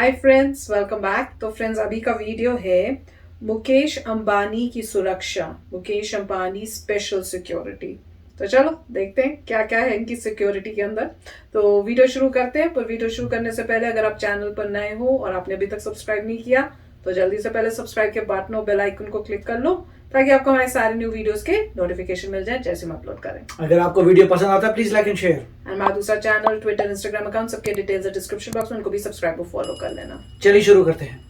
Hi friends, welcome back. तो friends, अभी का वीडियो है मुकेश अंबानी की सुरक्षा, मुकेश अंबानी स्पेशल सिक्योरिटी। तो चलो देखते हैं क्या क्या है इनकी सिक्योरिटी के अंदर। तो वीडियो शुरू करते हैं। पर वीडियो शुरू करने से पहले अगर आप चैनल पर नए हो और आपने अभी तक सब्सक्राइब नहीं किया तो जल्दी से पहले सब्सक्राइब के बटन और बेल आइकन को क्लिक कर लो ताकि आपको हमारे सारे न्यू वीडियोस के नोटिफिकेशन मिल जाए जैसे हम अपलोड करें। अगर आपको वीडियो पसंद आता है please like and share. And हमारा दूसरा चैनल, ट्विटर, इंस्टाग्राम अकाउंट सबके डिटेल्स है डिस्क्रिप्शन बॉक्स में, उनको भी सब्सक्राइब और फॉलो कर लेना। चलिए शुरू करते हैं।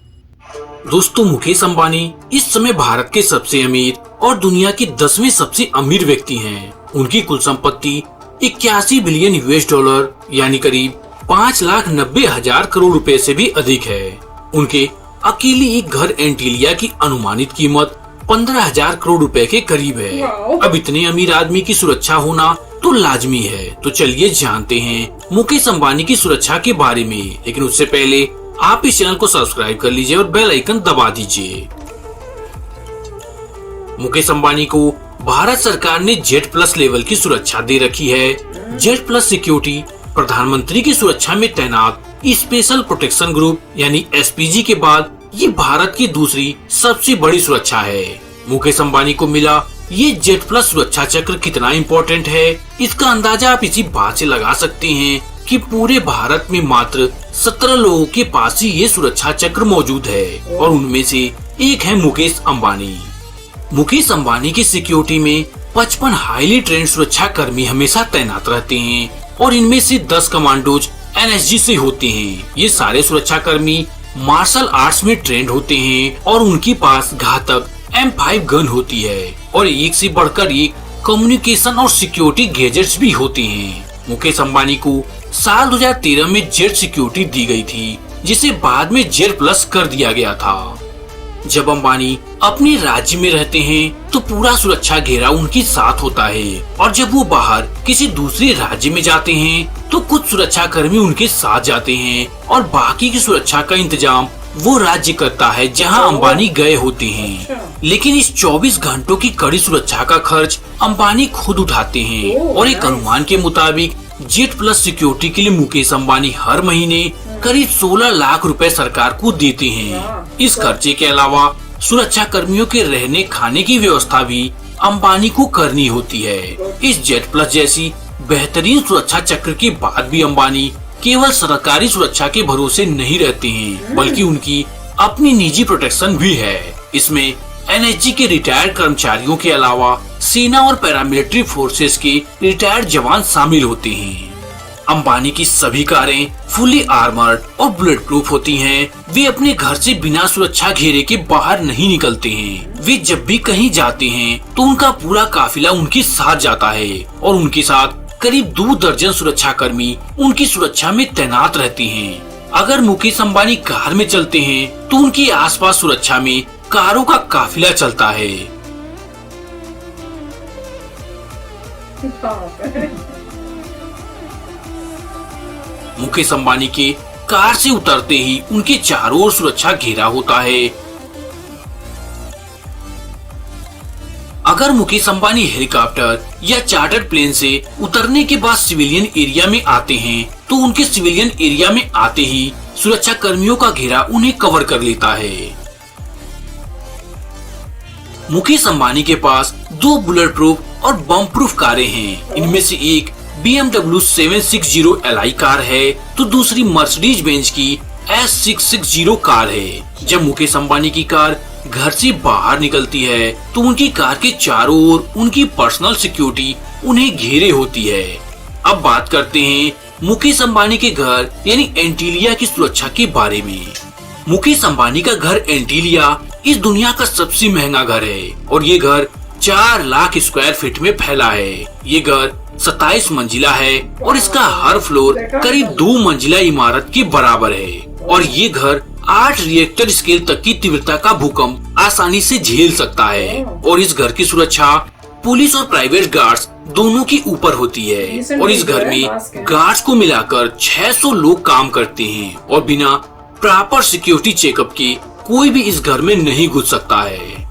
दोस्तों, मुकेश अंबानी इस समय भारत के सबसे अमीर और दुनिया के 10वें सबसे अमीर व्यक्ति हैं। उनकी कुल संपत्ति 81 बिलियन US डॉलर यानी करीब 5,90,000 करोड़ रुपए से भी अधिक है। उनके अकेले एक घर एंटीलिया की अनुमानित कीमत 15,000 करोड़ रुपए के करीब है। अब इतने अमीर आदमी की सुरक्षा होना तो लाजमी है। तो चलिए जानते हैं मुकेश अंबानी की सुरक्षा के बारे में। लेकिन उससे पहले आप इस चैनल को सब्सक्राइब कर लीजिए और बेल आइकन दबा दीजिए। मुकेश अंबानी को भारत सरकार ने Z+ लेवल की सुरक्षा दे रखी है। Z+ सिक्योरिटी प्रधानमंत्री की सुरक्षा में तैनात स्पेशल प्रोटेक्शन ग्रुप यानी SPG के बाद ये भारत की दूसरी सबसे बड़ी सुरक्षा है। मुकेश अंबानी को मिला ये Z+ सुरक्षा चक्र कितना इम्पोर्टेंट है, इसका अंदाजा आप इसी बात से लगा सकते हैं कि पूरे भारत में मात्र 17 लोगों के पास ही ये सुरक्षा चक्र मौजूद है और उनमें से एक है मुकेश अंबानी। मुकेश अंबानी की सिक्योरिटी में 55 हाईली ट्रेंड सुरक्षा कर्मी हमेशा तैनात रहते हैं और इनमें से 10 कमांडोज NSG से होते हैं। ये सारे सुरक्षा कर्मी मार्शल आर्ट्स में ट्रेंड होते हैं और उनके पास घातक M5 गन होती है और एक से बढ़कर एक कम्युनिकेशन और सिक्योरिटी गैजेट्स भी होते हैं। मुकेश अंबानी को साल 2013 में जेट सिक्योरिटी दी गई थी, जिसे बाद में Z+ कर दिया गया था। जब अंबानी अपने राज्य में रहते हैं तो पूरा सुरक्षा घेरा उनके साथ होता है और जब वो बाहर किसी दूसरे राज्य में जाते हैं तो कुछ सुरक्षा कर्मी उनके साथ जाते हैं और बाकी की सुरक्षा का इंतजाम वो राज्य करता है जहां अंबानी गए होते हैं। लेकिन इस 24 घंटों की कड़ी सुरक्षा का खर्च अंबानी खुद उठाते हैं और एक अनुमान के मुताबिक Z+ सिक्योरिटी के लिए मुकेश अंबानी हर महीने करीब 16 लाख रुपए सरकार को देते हैं। इस खर्चे के अलावा सुरक्षा कर्मियों के रहने खाने की व्यवस्था भी अंबानी को करनी होती है। इस Z+ जैसी बेहतरीन सुरक्षा चक्र के बाद भी अंबानी केवल सरकारी सुरक्षा के भरोसे नहीं रहते हैं, बल्कि उनकी अपनी निजी प्रोटेक्शन भी है। इसमें NSG के रिटायर्ड कर्मचारियों के अलावा सेना और पैरामिलिट्री फोर्सेस के रिटायर्ड जवान शामिल होते हैं। अंबानी की सभी कारें फुली आर्मर्ड और बुलेट प्रूफ होती हैं। वे अपने घर से बिना सुरक्षा घेरे के बाहर नहीं निकलते हैं। वे जब भी कहीं जाते हैं तो उनका पूरा काफिला उनके साथ जाता है और उनके साथ करीब 2 दर्जन सुरक्षा कर्मी उनकी सुरक्षा में तैनात रहते हैं। अगर मुकेश अंबानी कार में चलते हैं तो उनके आसपास सुरक्षा में कारों का काफिला चलता है। मुकेश अंबानी के कार से उतरते ही उनके चारों ओर सुरक्षा घेरा होता है। अगर मुकेश अंबानी हेलीकॉप्टर या चार्टर्ड प्लेन से उतरने के बाद सिविलियन एरिया में आते हैं तो उनके सिविलियन एरिया में आते ही सुरक्षा कर्मियों का घेरा उन्हें कवर कर लेता है। मुकेश अंबानी के पास 2 बुलेट प्रूफ और बम प्रूफ कारें हैं। इनमें से एक BMW 760 Li कार है तो दूसरी मर्सिडीज बेंज की S660 कार है। जब मुकेश अंबानी की कार घर से बाहर निकलती है तो उनकी कार के चारों ओर उनकी पर्सनल सिक्योरिटी उन्हें घेरे होती है। अब बात करते हैं मुकेश अंबानी के घर यानी एंटीलिया की सुरक्षा के बारे में। मुकेश अंबानी का घर एंटीलिया इस दुनिया का सबसे महंगा घर है और ये घर 4 लाख स्क्वायर फीट में फैला है। ये घर 27 मंजिला है और इसका हर फ्लोर करीब 2 मंजिला इमारत के बराबर है और ये घर 8 रिएक्टर स्केल तक की तीव्रता का भूकंप आसानी से झेल सकता है और इस घर की सुरक्षा पुलिस और प्राइवेट गार्ड्स दोनों की ऊपर होती है और इस घर में गार्ड्स को मिलाकर 600 लोग काम करते हैं और बिना प्रॉपर सिक्योरिटी चेकअप के कोई भी इस घर में नहीं घुस सकता है।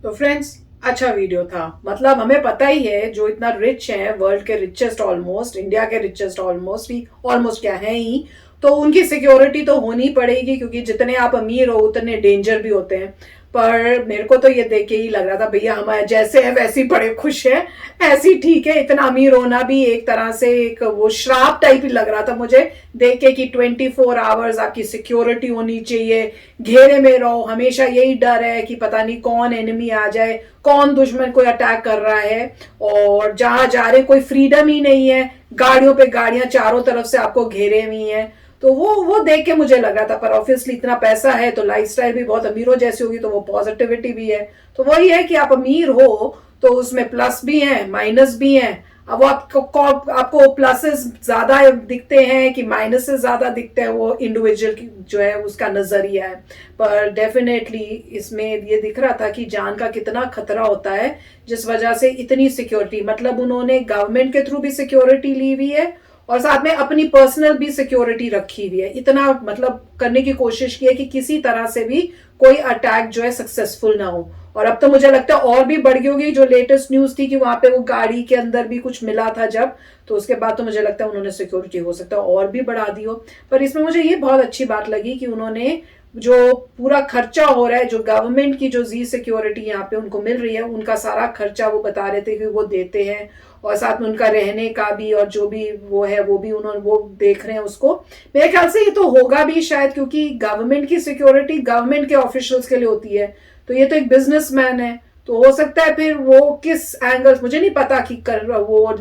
तो फ्रेंड्स, अच्छा वीडियो था। मतलब हमें पता ही है जो इतना रिच है, वर्ल्ड के रिचेस्ट ऑलमोस्ट, इंडिया के रिचेस्ट ऑलमोस्ट क्या है ही, तो उनकी सिक्योरिटी तो होनी पड़ेगी, क्योंकि जितने आप अमीर हो उतने डेंजर भी होते हैं। पर मेरे को तो ये देख के ही लग रहा था भैया हमारे जैसे है वैसे ही बड़े खुश है, ऐसी ठीक है। इतना अमीर होना भी एक तरह से एक वो श्राप टाइप ही लग रहा था मुझे देख के कि 24 आवर्स आपकी सिक्योरिटी होनी चाहिए, घेरे में रहो, हमेशा यही डर है कि पता नहीं कौन एनिमी आ जाए, कौन दुश्मन कोई अटैक कर रहा है, और जहां जा रहे कोई फ्रीडम ही नहीं है, गाड़ियों पे गाड़ियां चारों तरफ से आपको घेरे हुई हैं। तो वो देख के मुझे लगा था। पर ऑब्वियसली इतना पैसा है तो लाइफस्टाइल भी बहुत अमीरों जैसी होगी, तो वो पॉजिटिविटी भी है। तो वही है कि आप अमीर हो तो उसमें प्लस भी हैं माइनस भी हैं। अब वो आपको प्लसेस ज्यादा दिखते हैं कि माइनसेस ज्यादा दिखते हैं, वो इंडिविजुअल की जो है उसका नजरिया है। पर डेफिनेटली इसमें ये दिख रहा था कि जान का कितना खतरा होता है, जिस वजह से इतनी सिक्योरिटी, मतलब उन्होंने गवर्नमेंट के थ्रू भी सिक्योरिटी ली हुई है और साथ में अपनी पर्सनल भी सिक्योरिटी रखी हुई है। इतना मतलब करने की कोशिश की है कि किसी तरह से भी कोई अटैक जो है सक्सेसफुल ना हो। और अब तो मुझे लगता है और भी बढ़ गई होगी। जो लेटेस्ट न्यूज थी कि वहां पे वो गाड़ी के अंदर भी कुछ मिला था जब, तो उसके बाद तो मुझे लगता है उन्होंने सिक्योरिटी हो सकता है और भी बढ़ा दी हो। पर इसमें मुझे ये बहुत अच्छी बात लगी कि उन्होंने जो पूरा खर्चा हो रहा है, जो गवर्नमेंट की जो जी सिक्योरिटी यहाँ पे उनको मिल रही है, उनका सारा खर्चा वो बता रहे थे कि वो देते हैं, और साथ में उनका रहने का भी और जो भी वो है वो भी उन्होंने वो देख रहे हैं उसको। मेरे ख्याल से ये तो होगा भी शायद, क्योंकि गवर्नमेंट की सिक्योरिटी गवर्नमेंट के ऑफिशियल्स के लिए होती है, तो ये तो एक बिजनेसमैन है, तो हो सकता है फिर वो किस एंगल, मुझे नहीं पता कि वो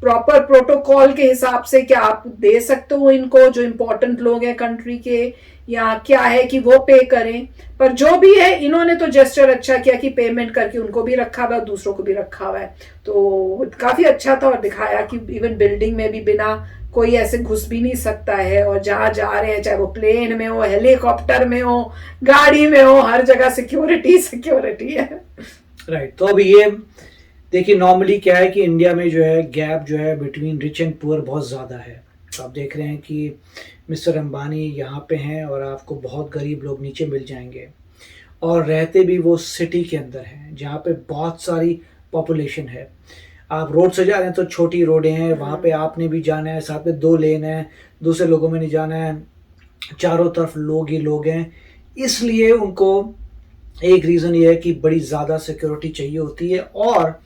प्रॉपर प्रोटोकॉल के हिसाब से क्या आप दे सकते हो इनको, जो इम्पोर्टेंट लोग हैं कंट्री के, या क्या है कि वो पे करें। पर जो भी है इन्होंने तो जेस्चर अच्छा किया कि पेमेंट करके उनको भी रखा हुआ है, दूसरों को भी रखा हुआ है, तो काफी अच्छा था। और दिखाया कि इवन बिल्डिंग में भी बिना कोई ऐसे घुस भी नहीं सकता है, और जहां जा रहे हैं चाहे वो प्लेन में हो, हेलीकॉप्टर में हो, गाड़ी में हो, हर जगह सिक्योरिटी सिक्योरिटी है। राइट। तो अब ये देखिए, नॉर्मली क्या है कि इंडिया में जो है गैप जो है बिटवीन रिच एंड पुअर बहुत ज़्यादा है। तो आप देख रहे हैं कि मिस्टर अंबानी यहाँ पे हैं और आपको बहुत गरीब लोग नीचे मिल जाएंगे, और रहते भी वो सिटी के अंदर हैं जहाँ पे बहुत सारी पॉपुलेशन है। आप रोड से जा रहे हैं तो छोटी रोडें हैं, वहाँ पे आपने भी जाना है, साथ में 2 लेन है, दूसरे लोगों में नहीं जाना है, चारों तरफ लोग ही लोग हैं। इसलिए उनको एक रीज़न ये है कि बड़ी ज़्यादा सिक्योरिटी चाहिए होती है, और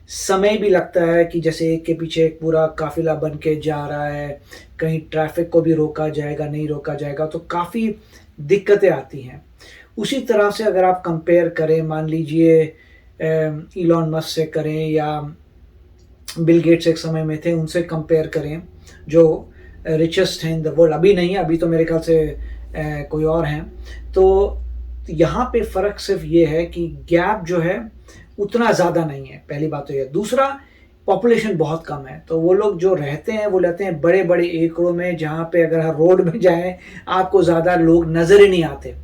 समय भी लगता है कि जैसे एक के पीछे एक पूरा काफिला बन के जा रहा है, कहीं ट्रैफिक को भी रोका जाएगा नहीं रोका जाएगा, तो काफ़ी दिक्कतें आती हैं। उसी तरह से अगर आप कंपेयर करें, मान लीजिए इलॉन मस्क से करें या बिल गेट्स एक समय में थे, उनसे कंपेयर करें जो रिचेस्ट हैं इन द वर्ल्ड। अभी नहीं है, अभी तो मेरे ख्याल से कोई और हैं। तो यहाँ पे फ़र्क सिर्फ ये है कि गैप जो है उतना ज़्यादा नहीं है, पहली बात तो ये। दूसरा, पॉपुलेशन बहुत कम है, तो वो लोग जो रहते हैं वो रहते हैं बड़े बड़े एकड़ों में, जहाँ पे अगर हर रोड में जाएं आपको ज़्यादा लोग नज़र ही नहीं आते,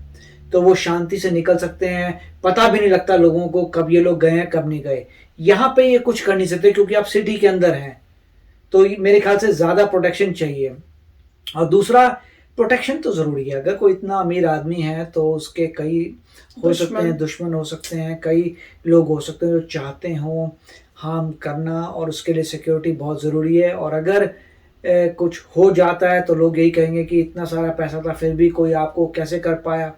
तो वो शांति से निकल सकते हैं, पता भी नहीं लगता लोगों को कब ये लोग गए हैं कब नहीं गए। यहाँ पे ये कुछ कर नहीं सकते क्योंकि आप सिटी के अंदर हैं, तो मेरे ख्याल से ज़्यादा प्रोटेक्शन चाहिए। और दूसरा, प्रोटेक्शन तो ज़रूरी है। अगर कोई इतना अमीर आदमी है तो उसके कई हो सकते हैं दुश्मन हो सकते हैं, कई लोग हो सकते हैं जो चाहते हों हार्म करना, और उसके लिए सिक्योरिटी बहुत ज़रूरी है। और अगर कुछ हो जाता है तो लोग यही कहेंगे कि इतना सारा पैसा था फिर भी कोई आपको कैसे कर पाया,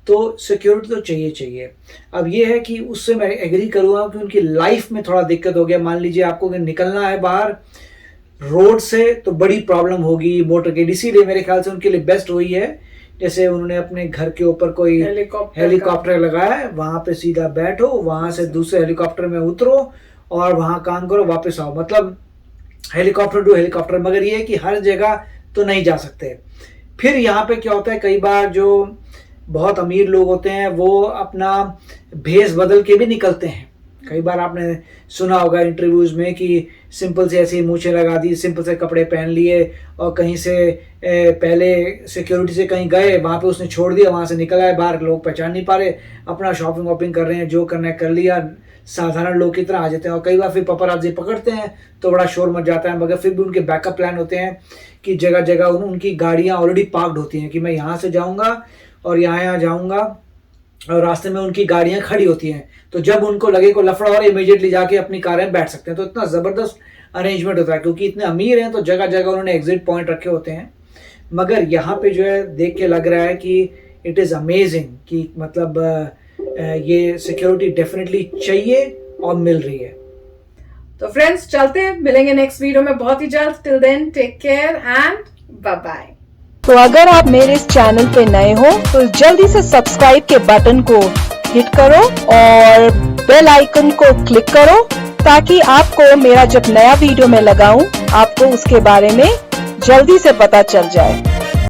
तो सिक्योरिटी तो चाहिए। अब ये है कि उससे मैं एग्री करूँगा कि उनकी लाइफ में थोड़ा दिक्कत हो गया। मान लीजिए आपको निकलना है बाहर रोड से तो बड़ी प्रॉब्लम होगी मोटर की, इसीलिए मेरे ख्याल से उनके लिए बेस्ट वही है जैसे उन्होंने अपने घर के ऊपर कोई हेलीकॉप्टर लगाया है, वहां पे सीधा बैठो, वहां से दूसरे हेलीकॉप्टर में उतरो और वहां काम करो, वापस आओ, मतलब हेलीकॉप्टर टू हेलीकॉप्टर। मगर ये है कि हर जगह तो नहीं जा सकते। फिर यहाँ पे क्या होता है, कई बार जो बहुत अमीर लोग होते हैं वो अपना भेस बदल के भी निकलते हैं। कई बार आपने सुना होगा इंटरव्यूज़ में कि सिंपल से ऐसे ही मूछें लगा दी, सिंपल से कपड़े पहन लिए, और कहीं से पहले सिक्योरिटी से कहीं गए, वहाँ पे उसने छोड़ दिया, वहाँ से निकल आए बाहर, लोग पहचान नहीं पा रहे, अपना शॉपिंग वॉपिंग कर रहे हैं, जो करना है कर लिया, साधारण लोग की तरह आ जाते हैं। और कई बार फिर पपराज़ी पकड़ते हैं तो बड़ा शोर मच जाता है, मगर फिर भी उनके बैकअप प्लान होते हैं कि जगह जगह उनकी गाड़ियाँ ऑलरेडी पार्क्ड होती हैं कि मैं यहाँ से जाऊँगा और यहाँ जाऊँगा, और रास्ते में उनकी गाड़ियाँ खड़ी होती हैं, तो जब उनको लगे को लफड़ा और इमीडिएटली जाके अपनी कारें में बैठ सकते हैं। तो इतना ज़बरदस्त अरेंजमेंट होता है, क्योंकि इतने अमीर हैं तो जगह जगह उन्होंने एग्जिट पॉइंट रखे होते हैं मगर यहाँ पे जो है देख के लग रहा है कि इट इज़ अमेजिंग कि मतलब ये सिक्योरिटी डेफिनेटली चाहिए और मिल रही है। तो फ्रेंड्स चलते हैं, मिलेंगे नेक्स्ट वीडियो में बहुत ही जल्द। Till then take care and bye bye. तो अगर आप मेरे इस चैनल पे नए हो तो जल्दी से सब्सक्राइब के बटन को हिट करो और बेल आइकन को क्लिक करो ताकि आपको मेरा जब नया वीडियो मैं लगाऊं आपको उसके बारे में जल्दी से पता चल जाए।